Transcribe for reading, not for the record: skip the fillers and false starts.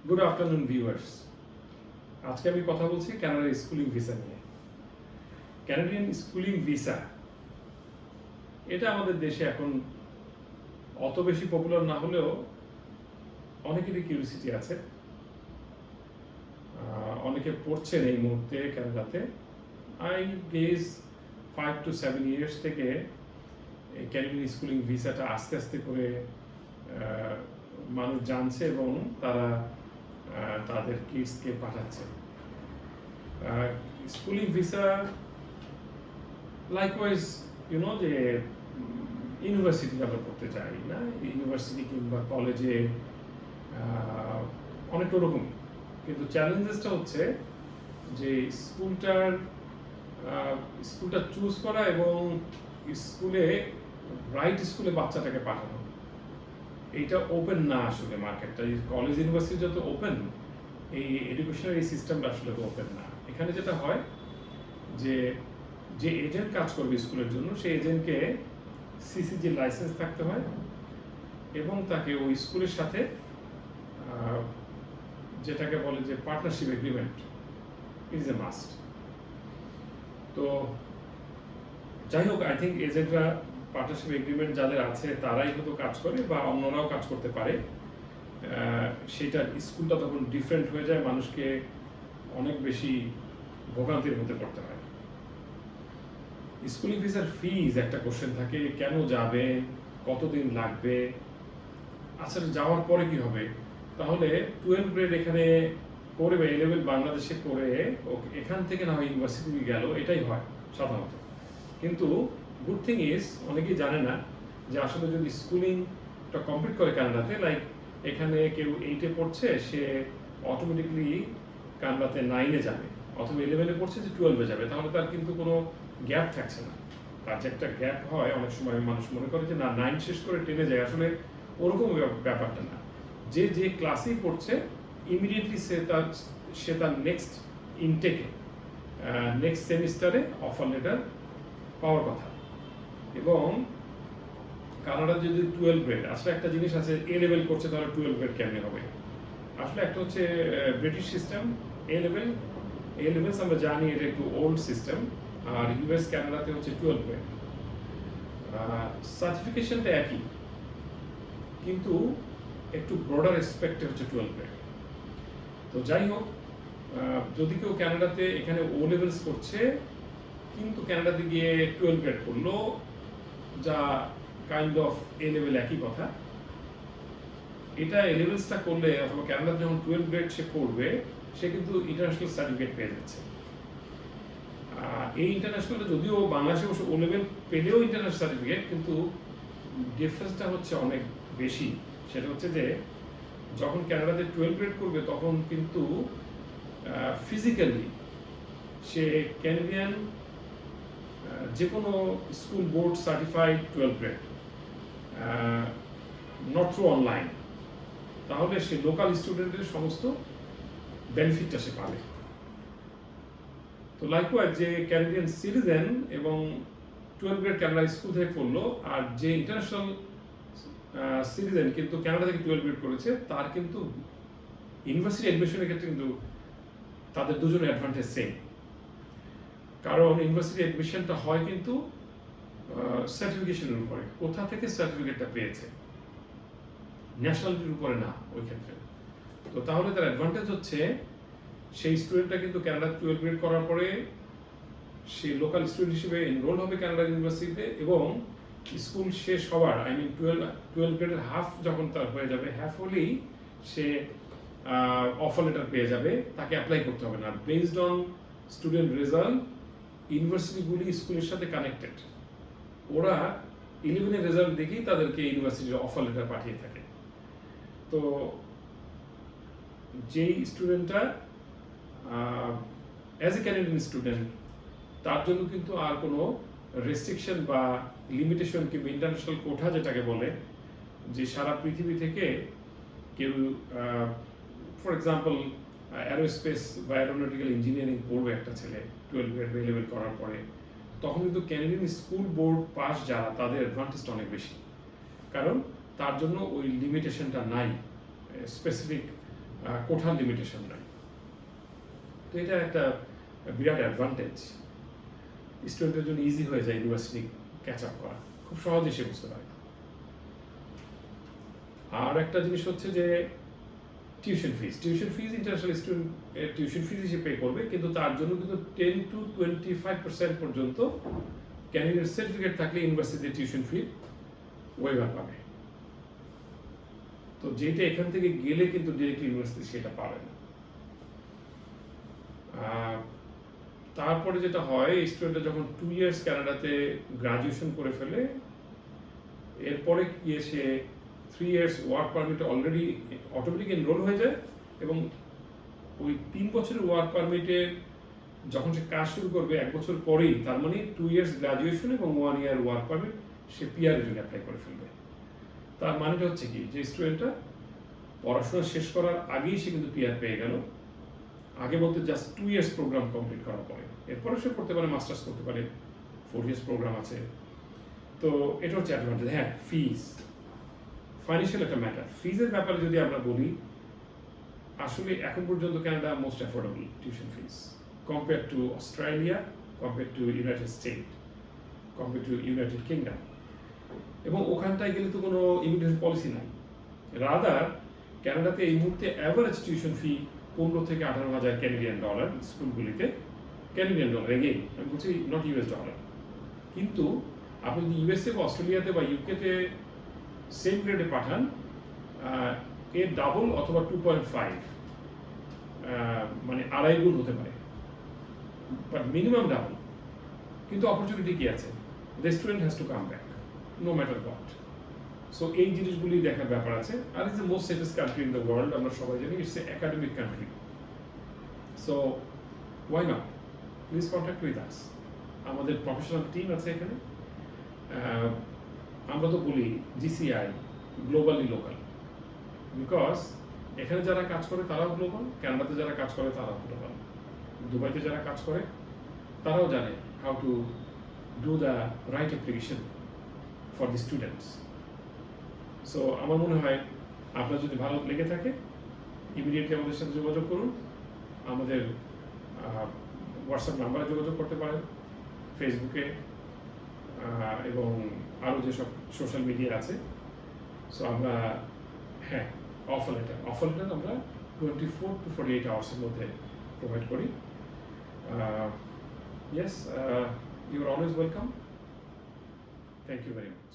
Good afternoon viewers. আজকে আমি কথা বলছি কানাডার স্কুলিং ভিসা নিয়ে। ক্যানাডিয়ান স্কুলিং ভিসা এটা আমাদের দেশে এখন অত বেশি পপুলার না হলেও অনেকেরই কিউরিসিটি আছে। অনেকে পড়ছেন এই মুহূর্তে কানাডাতে। আই গেস 5 to 7 ইয়ার্স থেকে এই ক্যানাডিয়ান স্কুলিং ভিসাটা আস্তে আস্তে করে মানুষ জানছে এবং তারা তাদের কিডসকে পাঠাচ্ছে। স্কুলিং ভিসা লাইকওয়াইজ যে ইউনিভার্সিটি আমরা পড়তে চাই না, ইউনিভার্সিটি কিংবা কলেজে অনেক রকমই, কিন্তু চ্যালেঞ্জেসটা হচ্ছে যে স্কুলটা চুজ করা এবং রাইট স্কুলে বাচ্চাটাকে পাঠানো। এইটা ওপেন না আসলে মার্কেটটা। কলেজ ইউনিভার্সিটি যত ওপেন, এই এডুকেশনের এই সিস্টেমটা আসলে ওপেন না। এখানে যেটা হয় যে এজেন্ট কাজ করবে স্কুলের জন্য, সেই এজেন্টকে সিসিজি লাইসেন্স থাকতে হয় এবং তাকে ওই স্কুলের সাথে যেটাকে বলে যে partnership agreement is a must. তো যাই হোক, আই থিঙ্ক এজেন্টরা পার্টনারশিপ এগ্রিমেন্ট যাদের আছে তারাই হয়তো কাজ করে বা অন্যরাও কাজ করতে পারে। সেটা স্কুলটা তখন ডিফারেন্ট হয়ে যায়, মানুষকে অনেক বেশি ভোগান্তির মধ্যে পড়তে হয়। স্কুলিং ভিসার ফিজ একটা কোশ্চেন থাকে, কেন যাবে, কতদিন লাগবে, আচ্ছা যাওয়ার পরে কি হবে। তাহলে 12 গ্রেড এখানে করে বা A-level বাংলাদেশে করে এখান থেকে না হয় ইউনিভার্সিটি গেল, এটাই হয় সাধারণত। কিন্তু গুড থিং ইজ অনেকেই জানে না যে আসলে যদি স্কুলিংটা কমপ্লিট করে কানাডাতে, লাইক এখানে কেউ 8-এ পড়ছে, সে অটোমেটিকলি কানাডাতে 9-এ যাবে, অথবা 11-এ পড়ছে যে 12-এ যাবে, তাহলে তার কিন্তু কোনো গ্যাপ থাকছে না। তার যে একটা গ্যাপ হয়, অনেক সময় মানুষ মনে করে যে না 9 শেষ করে 10-এ যায়, আসলে ওরকম ব্যাপারটা না। যে ক্লাসেই পড়ছে ইমিডিয়েটলি সে তার নেক্সট ইনটেকে নেক্সট সেমিস্টারে অফার লেটার পাওয়ার কথা। এবং কানাডা যদি 12 গ্রেড, আসলে একটা জিনিস আছে, A-level করছে তাহলে 12 গ্রেড কেমনে হবে। আসলে একটা হচ্ছে ব্রিটিশ সিস্টেম, A-levels আমরা জানি এটা একটু ওল্ড সিস্টেম, আর ইউএস কানাডাতে হচ্ছে 12 গ্রেড। সার্টিফিকেশনটা একই, কিন্তু একটু ব্রডার এসপেক্টে হচ্ছে 12 গ্রেড। তো যাই হোক, যদি কেউ কানাডাতে এখানে ও লেভেলস করছে কিন্তু কানাডাতে গিয়ে 12 গ্রেড করলো, যা কাইন্ড অফ A-level একই কথা, এটা A-levelsটা করলে অথবা কানাডাতে যখন 12 গ্রেড সে করবে, সে কিন্তু ইন্টারন্যাশনাল সার্টিফিকেট পেয়ে যাচ্ছে। এই ইন্টারন্যাশনালটা যদিও বাংলাদেশে অবশ্য O-level পেলেও ইন্টারন্যাশনাল সার্টিফিকেট, কিন্তু ডিফারেন্সটা হচ্ছে অনেক বেশি। সেটা হচ্ছে যে যখন কানাডাতে 12 গ্রেড করবে, তখন কিন্তু ফিজিক্যালি সে ক্যানাডিয়ান যে কোনো school board certified 12 grade, not through online, তাহলে সে লোকাল স্টুডেন্টের সমস্ত বেনিফিটটা সে পাবে। তো লাইকওয়াইজ যে ক্যানাডিয়ান সিটিজেন এবং 12 গ্রেড কানাডা স্কুল থেকে করলো, আর যে ইন্টারন্যাশনাল সিটিজেন কিন্তু কানাডা থেকে 12 গ্রেড করেছে, তার কিন্তু ইউনিভার্সিটি অ্যাডমিশনের ক্ষেত্রে কিন্তু তাদের দুজনের অ্যাডভান্টেজ সেম। কারণ ইউনিভার্সিটি অ্যাডমিশনটা হয় কিন্তু সার্টিফিকেশনের উপরে, কোথা থেকে সার্টিফিকেটটা পেয়েছে, ন্যাশনালিটির উপরে না ওই ক্ষেত্রে। তো তাহলে তার অ্যাডভান্টেজ হচ্ছে সেই স্টুডেন্টটা কিন্তু কানাডা 12 গ্রেড করার পরে সে লোকাল স্টুডেন্ট হিসেবে এনরোল হবে কানাডা ইউনিভার্সিটিতে, এবং স্কুল শেষ হওয়ার 12 গ্রেডের হাফ যখন তার হয়ে যাবে, হাফ হলেই সে অফার লেটার পেয়ে যাবে, তাকে অ্যাপ্লাই করতে হবে না। বেসড অন স্টুডেন্ট রেজাল্ট, ইউনিভার্সিটিগুলি স্কুলের সাথে কানেক্টেড, ওরা 11-এর রেজাল্ট দেখেই তাদেরকে ইউনিভার্সিটির অফার লেটার পাঠিয়ে থাকে। তো যেই স্টুডেন্টটা অ্যাজ এ ক্যানাডিয়ান স্টুডেন্ট, তার জন্য কিন্তু আর কোনো রেস্ট্রিকশন বা লিমিটেশন কিংবা ইন্টারন্যাশনাল কোঠা যেটাকে বলে, যে সারা পৃথিবী থেকে কেউ ফর এক্সাম্পল অ্যারোস্পেস বা অ্যারোনটিক্যাল ইঞ্জিনিয়ারিং পড়বে একটা ছেলে 12 গ্রেড বা A-level করার পরে, তখন কিন্তু ক্যানাডিয়ান স্কুল বোর্ড পাস যারা, তাদের অ্যাডভান্টেজটা অনেক বেশি, কারণ তার জন্য ওই লিমিটেশনটা নাই স্পেসিফিক কোঠার লিমিটেশন নাই। তো এটা একটা বিরাট অ্যাডভান্টেজ, স্টুডেন্টের জন্য ইজি হয়ে যায় ইউনিভার্সিটি ক্যাচ আপ করা, খুব সহজে সে বুঝতে পারে। আর একটা জিনিস হচ্ছে যে টিউশন ফিজ ইন্টারন্যাশনাল স্টুডেন্ট টিউশন ফিজ হিসেবে পে করবে, কিন্তু তার জন্য কিন্তু 10 to 25% পর্যন্ত ক্যান্ডিডেট সার্টিফিকেট থাকলে ইউনিভার্সিটিতে টিউশন ফি ওয়েভার পাবে। তো যেটা এখান থেকে গেলে কিন্তু ডিরেক্টলি ইউনিভার্সিটি সেটা পাবে না। তারপরে যেটা হয়, স্টুডেন্টরা যখন 2 ইয়ার্স কানাডাতে গ্রাজুয়েশন করে ফেলে, এরপরে গিয়ে সে 3 ইয়ার্স ওয়ার্ক পারমিটে অলরেডি অটোমেটিক এনরোল হয়ে যায়, এবং ওই 3 বছরের ওয়ার্ক পারমিটে যখন সে কাজ শুরু করবে 1 বছর পরেই, তার মানে 2 ইয়ার্স গ্রাজুয়েশন এবং 1 ইয়ার ওয়ার্ক পারমিট সে পিআর এর জন্য অ্যাপ্লাই করে ফেলবে। তার মানেটা হচ্ছে কি, যে স্টুডেন্টটা পড়াশোনা শেষ করার আগেই সে কিন্তু পিআর পেয়ে গেল। আগে বলতে জাস্ট 2 ইয়ার্স প্রোগ্রাম কমপ্লিট করার পরে, এরপরে সে করতে পারে, মাস্টার্স করতে পারে, 4 ইয়ার্স প্রোগ্রাম আছে। তো এটা হচ্ছে অ্যাডভান্টেজ। হ্যাঁ, ফিজ, ফাইন্যান্সিয়াল একটা ম্যাটার। ফিজের ব্যাপারে যদি আমরা বলি, আসলে এখন পর্যন্ত Canada most affordable tuition fees compare to Australia, compare to United state, compare to United kingdom. এবং ওখানটায় গেলে তো কোনো ইমিগ্রেশন পলিসি নাই। রাদার কানাডাতে এই মুহূর্তে অ্যাভারেজ টিউশন ফি 15 থেকে 18,000 ক্যানাডিয়ান ডলার স্কুলগুলিতে, ক্যানাডিয়ান ডলার, এগেইন আমি বলছি নট ইউএস ডলার। কিন্তু আপনি যদি ইউএসএ বা অস্ট্রেলিয়াতে বা ইউকেতে সেম গ্রেডে পাঠান, এর ডাবল অথবা 2.5, মানে 2.5 গুণ হতে পারে, বাট মিনিমাম ডাবল। কিন্তু অপরচুনিটি কি আছে? The student has to come back no matter what. So এই জিনিসগুলি দেখার ব্যাপার আছে। আর it's the most safest country in the world, আমরা সবাই জানি। It's a academic country. So why not, please contact with us. আমাদের প্রফেশনাল টিম আছে এখানে। আমরা তো বলি জিসিআই, গ্লোবালি লোকাল, বিকজ এখানে যারা কাজ করে তারাও গ্লোবাল, কানাডাতে যারা কাজ করে তারাও গ্লোবাল, দুবাইতে যারা কাজ করে তারাও জানে how to do the right application for the students. So আমার মনে হয় আপনার যদি ভালো লেগে থাকে, ইমিডিয়েটলি আমাদের সাথে যোগাযোগ করুন। আমাদের হোয়াটসঅ্যাপ নাম্বারে যোগাযোগ করতে পারেন, ফেসবুকে এবং আরও যেসব সোশ্যাল মিডিয়া আছে। সো আমরা, হ্যাঁ, অফার লেটার আমরা 24 to 48 আওয়ার্সের মধ্যে প্রোভাইড করি। Yes, you are always welcome. Thank you very much.